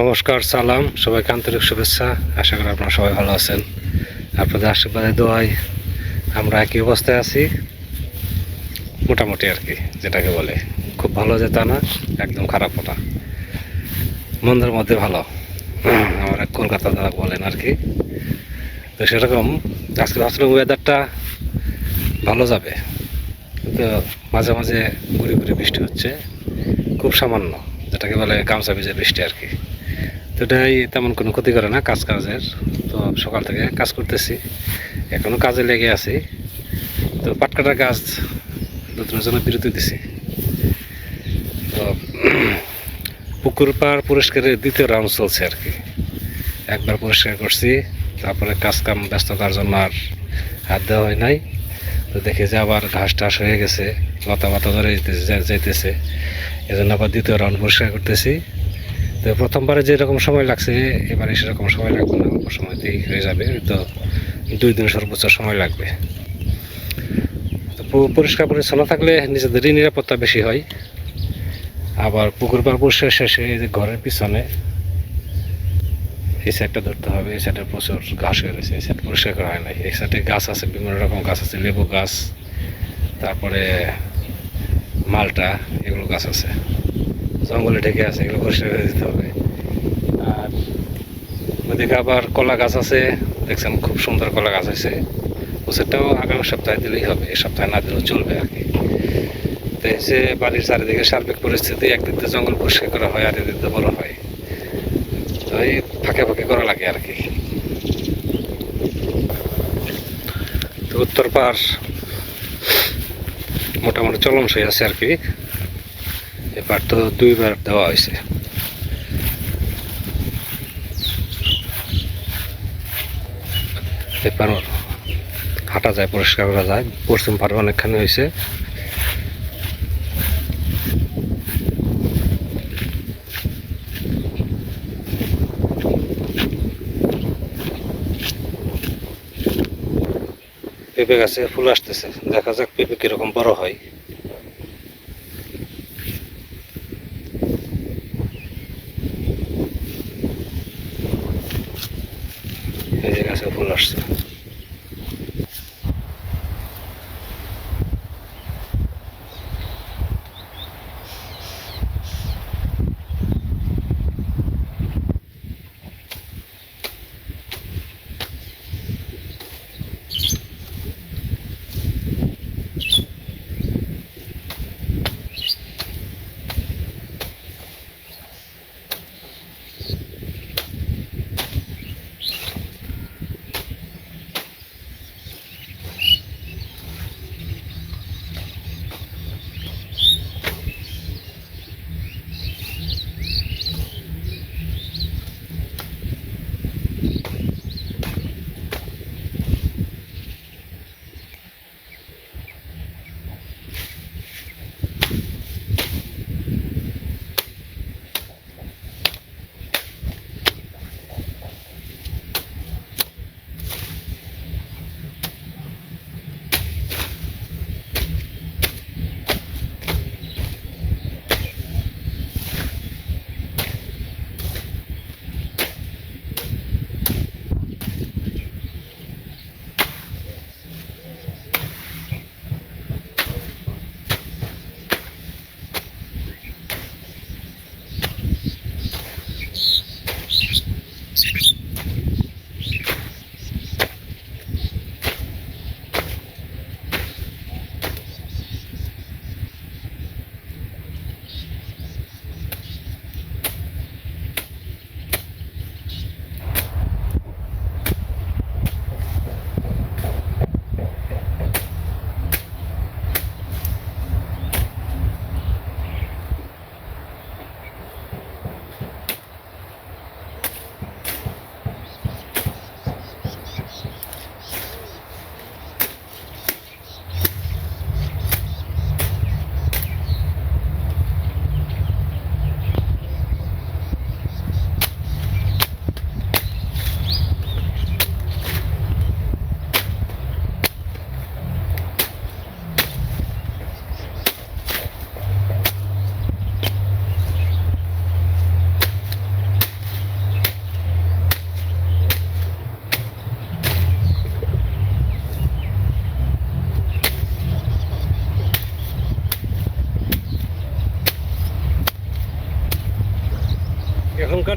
নমস্কার, সালাম, সবাইকে আন্তরিক শুভেচ্ছা। আশা করি আপনারা সবাই ভালো আছেন। আপনাদের আশীর্বাদে দোয়ায় আমরা একই অবস্থায় আছি, মোটামুটি আর কি, যেটাকে বলে খুব ভালো যে তা না, একদম খারাপও না, মন্দের মধ্যে ভালো। আমরা কলকাতা দ্বারা বলেন আর কি। তো সেরকম আজকে ভাবছিলাম ওয়েদারটা ভালো যাবে, কিন্তু মাঝে মাঝে ঘুরে ঘুরে বৃষ্টি হচ্ছে, খুব সামান্য, যেটাকে বলে গামছা ভিজে বৃষ্টি আর কি। তো এটাই তেমন কোনো ক্ষতি করে না কাজের। তো সকাল থেকে কাজ করতেছি, এখনও কাজে লেগে আছি। তো পাটকাটা গাছ নতুনের জন্য বিরতি দিছি। তো পুকুর পাড় পরিষ্কারের দ্বিতীয় রাউন্ড চলছে আর কি। একবার পরিষ্কার করছি, তারপরে কাজকাম ব্যস্ততার জন্য আর হাত দেওয়া হয় নাই। তো দেখে যে আবার ঘাস টাস হয়ে গেছে, লতা পাতা ধরে যাইতেছে, এজন্য আবার দ্বিতীয় রাউন্ড পরিষ্কার করতেছি। তো প্রথমবারে যেরকম সময় লাগছে, এবারে সেরকম সময় লাগবে না, অল্প সময়তেই হয়ে যাবে। তো 2 দিন সর্বোচ্চ সময় লাগবে। তো পরিষ্কার পরিচ্ছন্ন থাকলে নিজেদেরই নিরাপত্তা বেশি হয়। আবার পুকুর পাড় পরিষ্কার শেষে যে ঘরের পিছনে এই সাইডটা ধরতে হবে, এই সাইডে প্রচুর ঘাস হয়ে গেছে, এই সাইড পরিষ্কার করা হয় নাই। এই সাইডে গাছ আছে, বিভিন্ন রকম গাছ আছে, লেবু গাছ, তারপরে মালটা, এগুলো গাছ আছে, জঙ্গলে ঢেকে আছে, এগুলো পরিষ্কার করে দিতে হবে। আর ওদিকে আবার কলা গাছ আছে, দেখছেন খুব সুন্দর কলা গাছ আছে, ওষুধটাও আগামী সপ্তাহে দিলেই হবে, এই সপ্তাহে না দিলেও চলবে আর কি। তো এই যে বাড়ির চারিদিকে সার্বিক পরিস্থিতি, একদিক দিয়ে জঙ্গল পরিষ্কার করা হয়, আর এদিক দিয়ে বড় হয়, তো এই ফাঁকে ফাঁকে করা লাগে আর কি। তো উত্তর পাড় মোটামুটি চলনসই আছে আর কি। এবার তো 2বার দেওয়া হয়েছে। এবার হাঁটা যায়, পরিষ্কার করা যায়। পশ্চিম পাড়ে অনেকখানি হয়েছে। পেঁপে গাছে ফুল আসতেছে, দেখা যাক পেঁপে কিরকম বড় হয়। এই যে গাছে ফুল আসছে।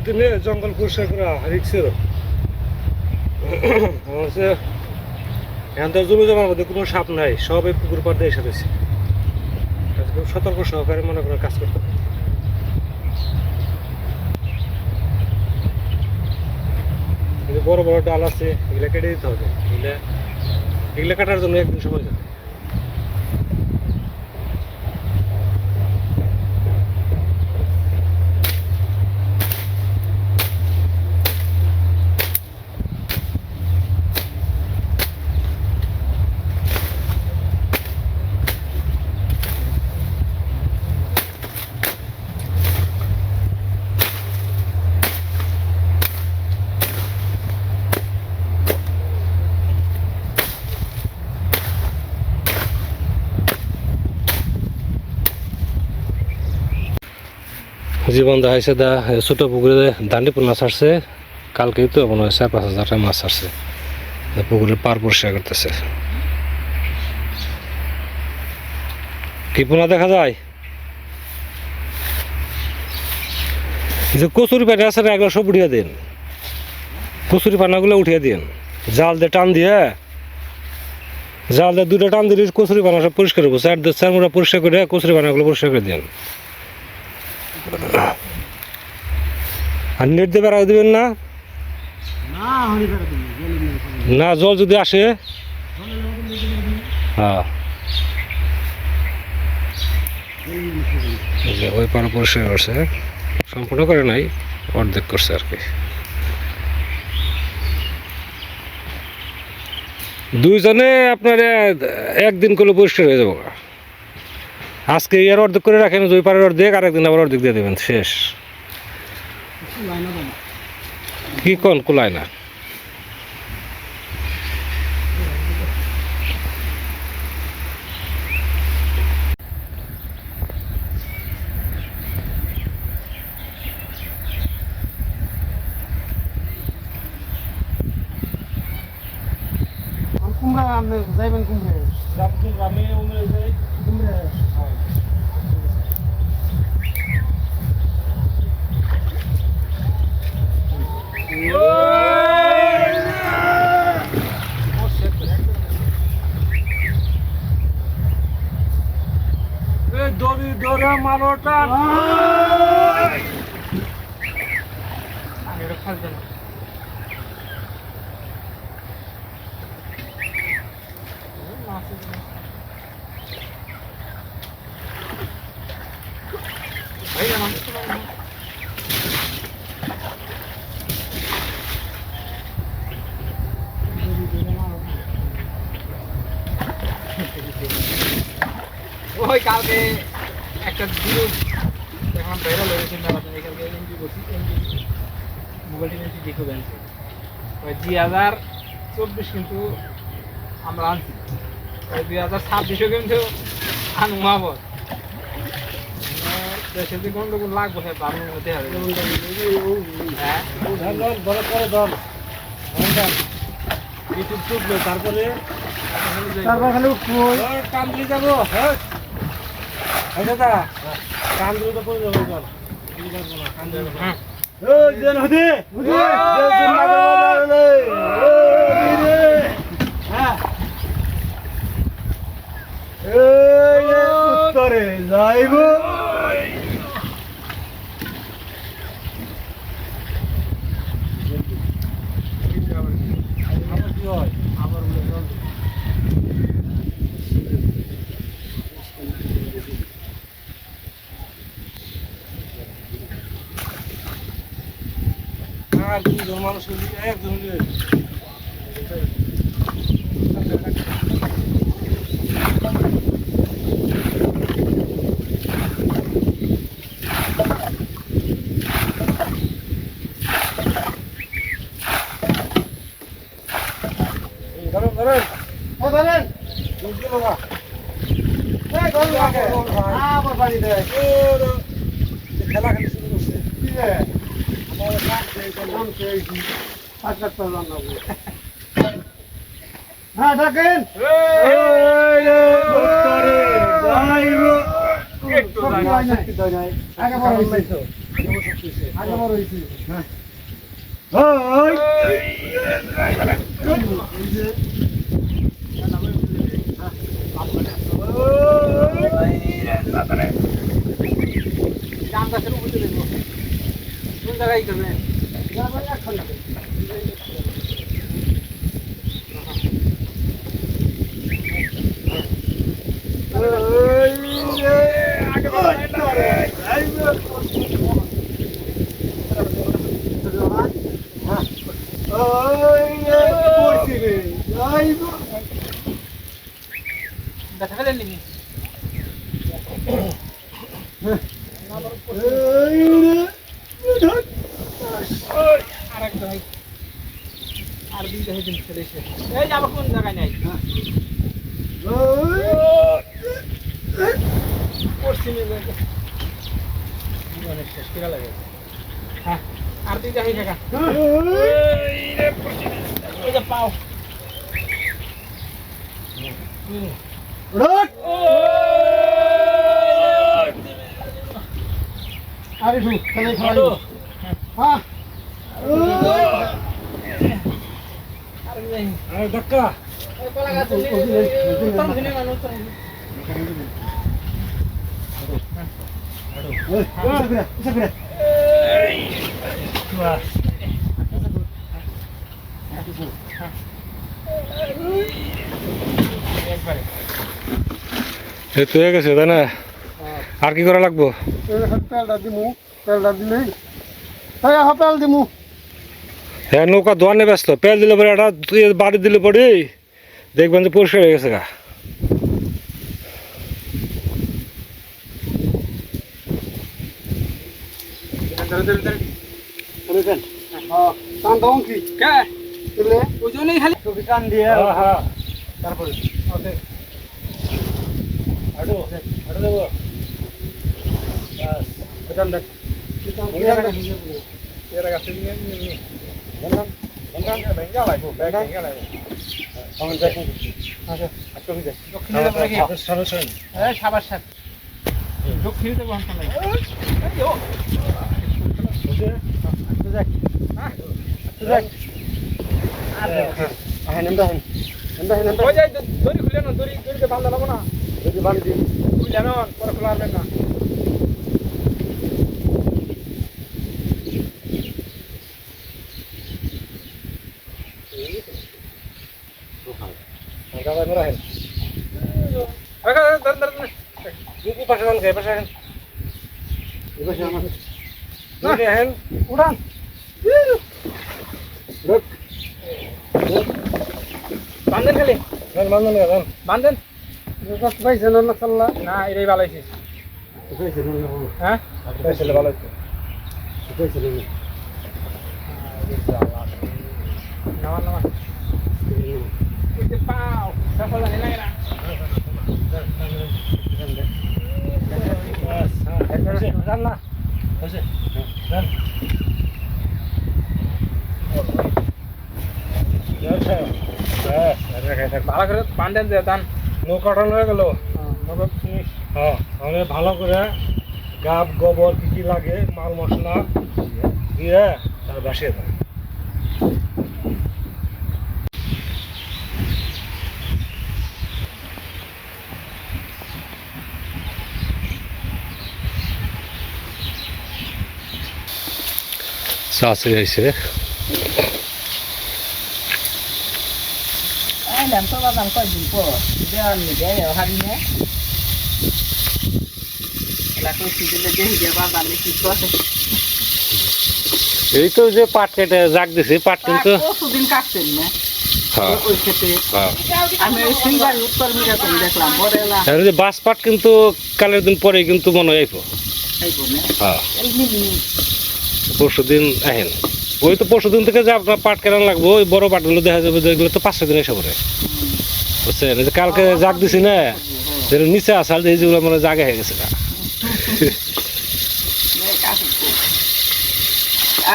দিনে জঙ্গল পরিষ্কার করা রিক্সের হচ্ছে এখন তো জমি জমার মধ্যে কোনো সাপ নাই, সব এই পুকুর পাড় দিয়ে এসে রয়েছে। খুব সতর্ক সহকারে মনে করেন কাজ করতে হবে। কিন্তু বড় বড় ডাল আছে, এগুলা কেটে দিতে হবে। এগুলা কাটার জন্য একদিন সময় যাবে। জীবন দেখাইছে দা ছোট পুকুরে দান্ডিপুর মাছ আসছে, কালকেই তো মনে হয় 4-5 হাজার মাছ আসছে। পুকুরের পার পরিষ্কার করতেছে। কি পোনা দেখা যায়? যে কচুরি পানা আছে এগুলো সব উঠিয়ে দিন, কচুরি পানাগুলো উঠিয়ে দিন, জাল দিয়ে টান দিয়ে, জাল দিয়ে 2টা টান দিলে কচুরি পানা সব পরিষ্কার হবো। 4 মুড়া পরিষ্কার করে কচুরি পানাগুলো পরিষ্কার করে দিন। আর নেট দিয়ে বেড়া দেবেন না? না, জল যদি আসে হ্যাঁ ওই পাড়া পরিষ্কার করছে, সম্পূর্ণ করে নাই, অর্ধেক করছে আর কি। 2 জনে আপনার একদিন করলে পরিষ্কার হয়ে যাবো। আজকে এর অর্ধেক করে রাখেন, ওই পাড়ের অর্ধেক, আর একদিন আবার অর্ধেক দিয়ে দেবেন, শেষ। কি কোন কুলায় না? কুমড়া আপনি যাইবেন কুমড়ে আমি কুমড়ে দড়ি ধরে মারোটা ওই কালকে একটা ভিডিও এখন ভাইরাল হয়েছে না, আপনি কালকে এমপি করছি, এমপি মোবাইল টিভি দেখো ব্যাংকে ওই 2024 কিন্তু আমরা আনছি, ওই 2026 কিন্তু আনুমাবত দেশে যে গন্ডগোল লাগবো হ্যাঁ বারোর মধ্যে হবে। হ্যাঁ বড় করে দল ইউটিউব চুপলো, তারপরে খালি কান্দি যাবো। হ্যাঁ দাদা কান্দিটা পড়ে যাবো, চল কান্দি যাবো না। উত্তরে যাইব আর 2 জন মানুষ একজন ধরেন খেলা খেলি শুরু করছে। হ্যাঁ থাকেন আগে আগে বড় হইছে হ্যাঁ জাম গাছের উপরে দেবো কোন জায়গায় করবে দেখা ফেলেন নি আর দুইটা হয়ে দিন চলে এসে এই যাবো কোন জায়গায় নাই পশ্চিমে অনেক শেষ করে লাগে হ্যাঁ আর দুইটা হয়ে থাকা এই যে পাও আরে শুন তাহলে খাওয়ালো হ্যাঁ আরে ডাক্কা এই কলা গাছ উত্তম দিনে মানুষ এই তো হয়ে গেছে তাই না আর কি করা লাগবো তেলটা দিমু তেলটা দিলে হ্যাঁ তেল দিমু হ্যাঁ নৌকা দোয়ানে ব্যস্ত পেল দিলে পরে এটা বাড়ি দিলে পরে দেখবেন যে পরিষ্কার হয়ে গেছে গা ওজনেই খালি টান দিয়ে তারপরে দক্ষিণে দড়ি খুলে না দড়িতে বান্ধা লাগবো না দড়ি বান্ধি খুলে না পরে খোলা হবে না উড়ান বান্ধেন খালি বান্ধেন না এটাই ভালো হয়েছে হ্যাঁ ভালো হয়েছে পাও সফল লাগে না ভালো করে বান্ধেন দিয়ে দান নৌকাটা হয়ে গেল হ্যাঁ তাহলে ভালো করে গাব গোবর কি কি লাগে মাল মশলা দিয়ে তার বাসিয়ে দেয় শাশুড়ি হয়েছে làm sao làm coi gì của giờ mình để ở hành nhé là tôi chỉ để giờ ba làm cái gì có এই তো যে পাট কেটে জাগ দিছে পাট কিন্তু কতদিন কাটছেন না হ্যাঁ ওই খেতে হ্যাঁ আমি ওই সিংবার উত্তর মিরা তো দেখলাম বড়লা আর যে বাস পাট কিন্তু কালের দিন পরে কিন্তু মনে হয় আইবো এই বনে হ্যাঁ এই নিবি পরশুদিন আহেন ওই তো পরশুদিন থেকে যে আপনার পাট কেনা লাগবো ওই বড় পাটগুলো দেখা যাবে যে এগুলো তো 5-6 দিন এসে পড়ে বুঝছেন এই যে কালকে জাগ দিছি না যেটা নিচে আসাল এই যেগুলো মানে জাগে হয়ে গেছে না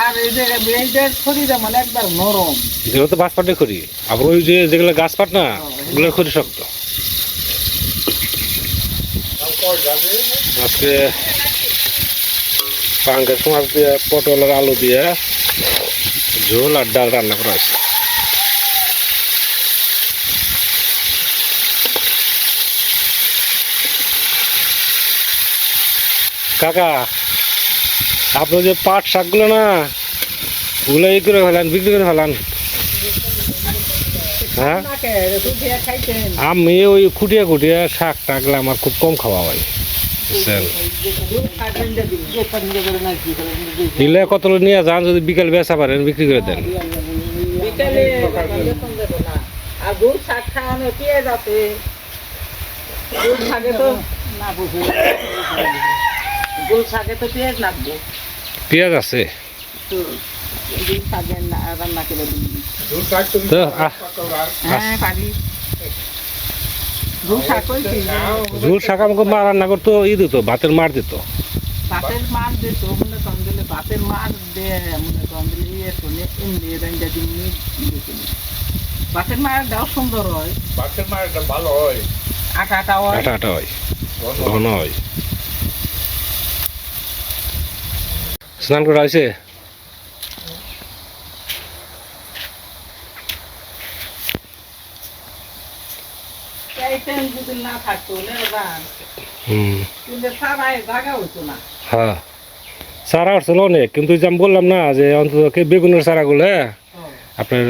আর এই যে এইটার শরীরে মানে একবার নরম যেগুলো তো বাস পাটে করি আবার ওই যে যেগুলো গাছ পাট না ওগুলো খড়ি শক্ত আজকে পাঙ্গাস মাছ দিয়ে পটল আর আলু দিয়ে ঝোল আর ডাল রান্না করা হয়েছে। কাকা আপনার যে পাট শাকগুলো না ওগুলো ই করে ফেলান, বিক্রি করে ফেলান। হ্যাঁ আমি ওই খুঁটিয়ে খুঁটিয়ে শাক টাকলে আমার খুব কম খাওয়া হয় বুঝছেন। এগুলো কত নিয়ে যান, যদি বিকেল বেচা পারেন বিক্রি করে দেন। আর গুড় শাক খাওয়ানো পেঁয়াজ আছে, গুড় শাকে তো না বুঝে, গুড় শাকে তো পেঁয়াজ লাগবে, পেঁয়াজ আছে তো গুড় শাকে রান্না করে দিন। তো হ্যাঁ পারি, গুড় শাক হয়েছে, ঝোল শাক আমাকে মা রান্না করতো, ই দিত ভাতের মার দিত। বাতের মাছ দিত, মনে করেন দিলে বাতের মাছ দিয়ে মনে করেন দিলে ইয়ে শুনে এমনি রেঞ্জা দিন বাতের মায়ের দাও সুন্দর হয়, বাচ্চার মায়েরটা ভালো হয়, আটা আটা হয়, আটা আটা হয়, ঘন হয়। স্নান করা হয়েছে? চাইতেন যদি না থাকতো নেন, হুম কিন্তু সারায় জায়গা হইতো না। হ্যাঁ চারা উঠছিল অনেক, কিন্তু ওই যে আমি বললাম না যে অন্তত বেগুনের চারাগুলো আপনার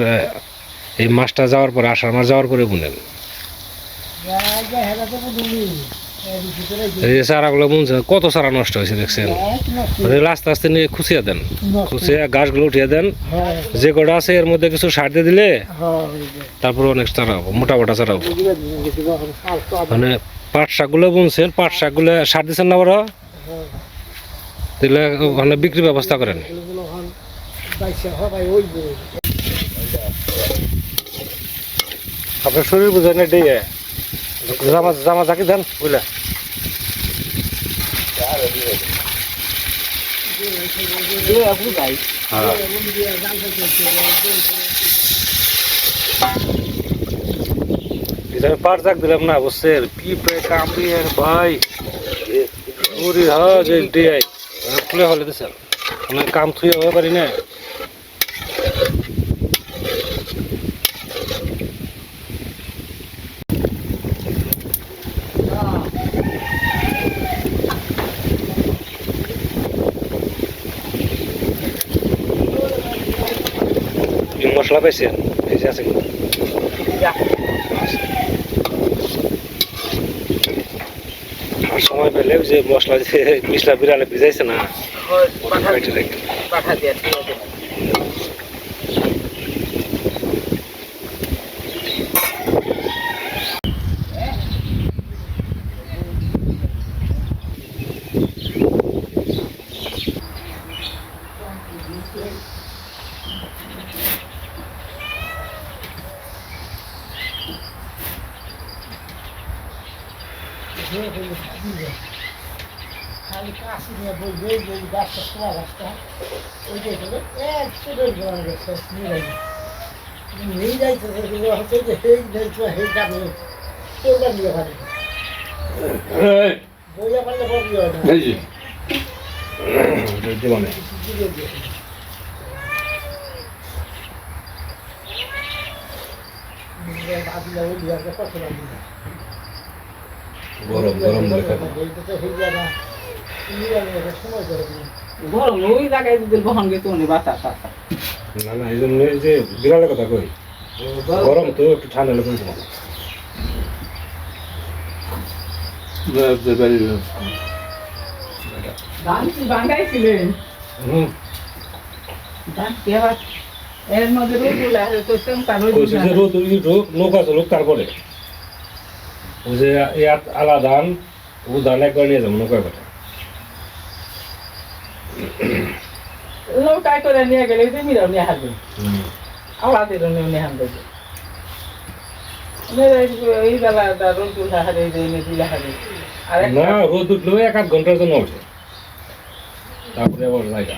এই মাছটা যাওয়ার পরে, আষাঢ় মাস যাওয়ার পরে বুনেন। এই যে চারাগুলো বুনছে, কত চারা নষ্ট হয়েছে দেখছেন। মানে আস্তে আস্তে নিয়ে খুঁচিয়ে দেন, খুঁচিয়ে গাছগুলো উঠিয়ে দেন, যে কটা আছে এর মধ্যে কিছু সার দিয়ে দিলে তারপরে অনেক চারা হবো, মোটা মোটা চারা হবো। মানে পাট শাকগুলো বুনছেন, পাট শাকগুলো সার দিচ্ছেন না বড়, তাহলে ওখানে বিক্রির ব্যবস্থা করেন। আপনার শরীর বুঝেন না দিয়ে জামা জামা জাকি দেন বুঝলে। পাট জাক দিলাম না বুঝছেন, পিঁপড়ে কামড়িয়ে ভাই উড়ি দিয়ে খুলে হলে দিচ্ছেন, মানে কাম থুয়ে হয়ে পারি না। মশলা পাইছেন এই যে আছে কিন্তু সময় পেলে যে মশলা যে মিশলা বিড়ালে ভিজাইছে না পাঠা দিয়ে খালি কাশি নিয়ে বলবে যে গাছটা শোয়া গাছটা ওইটাই বলে এক সুদের জোয়ান গেছে নিয়ে যাইতে হচ্ছে যে সেই যাইছো সেই যাবে কেউটা নিয়ে পারে বইয়া পারলে বলবি হয় না গরম গরম গরম ওই জায়গায় যদি বহন গেতো বাতাস না না এই জন্য যে বিড়ালের কথা কই, গরম তো একটু ঠান্ডা হলে কমছে ধান কি বাঙ্গাইছিলেন? ধান কি আবার এর মধ্যে রোদ নৌকা চলুক, তারপরে ওই যে আলা ধান ও ধান একবার নিয়ে যাবো নৌকা কথা। নৌকায় করে নিয়ে গেলে মিরাও নিয়ে হারবে, আমাদেরও নিয়ে হারবে। এই বেলা রোদ তুলা হারে তুলা হারে না, রোদ উঠলেও 1-8 ঘন্টার জন্য ওঠে, তারপরে আবার জায়গা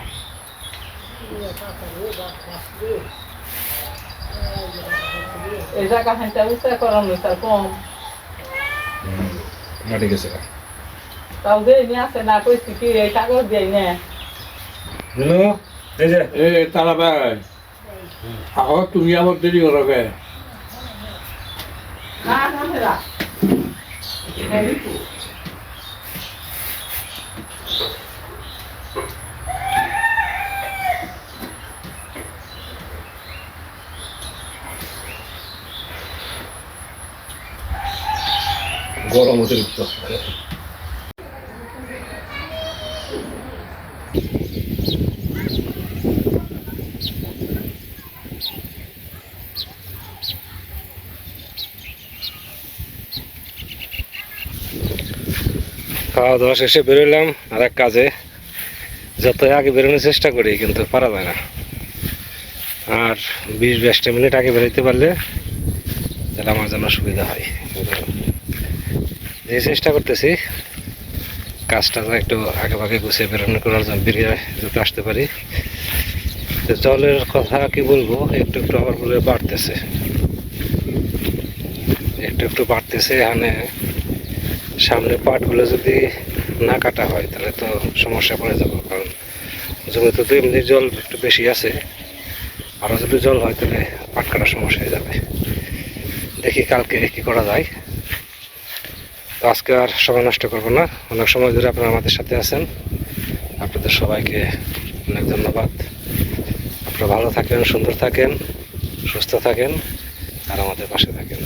এই জায়গা খানটা উচ্চা করানো তার কম মাটি গেছে। তাও যে নিয়ে আসে না কইছি কি এই কাগজ দিয়ে নে হ্যালো এই যে এ তারা ভাই আহ তুমি আবার দেরি করো কে না না মেরা এই তো গরম অতিরিক্ত খাওয়া দাওয়া শেষে বেরোলাম আর এক কাজে। যতই আগে বেরোনোর চেষ্টা করি কিন্তু পারা যায় না। আর 20-22টা মিনিট আগে বেরোতে পারলে তাহলে আমার জন্য সুবিধা হয়। কিন্তু যে চেষ্টা করতেছি কাজটা একটু আগে ভাগে গুছিয়ে বেরোনো করার জন্য বেরিয়ে যেতে আসতে পারি। তো জলের কথা কি বলবো, একটু একটু আবার বলে বাড়তেছে, একটু একটু বাড়তেছে। এখানে সামনে পাটগুলো যদি না কাটা হয় তাহলে তো সমস্যা পড়ে যাবো, কারণ জমিতে তো এমনি জল একটু বেশি আছে, আরও যদি জল হয় তাহলে পাট কাটার সমস্যা হয়ে যাবে। দেখি কালকে কি করা যায়। তো আজকে আর সময় নষ্ট করবো না, অনেক সময় ধরে আপনারা আমাদের সাথে আছেন, আপনাদের সবাইকে অনেক ধন্যবাদ। আপনারা ভালো থাকেন, সুন্দর থাকেন, সুস্থ থাকেন আর আমাদের পাশে থাকেন।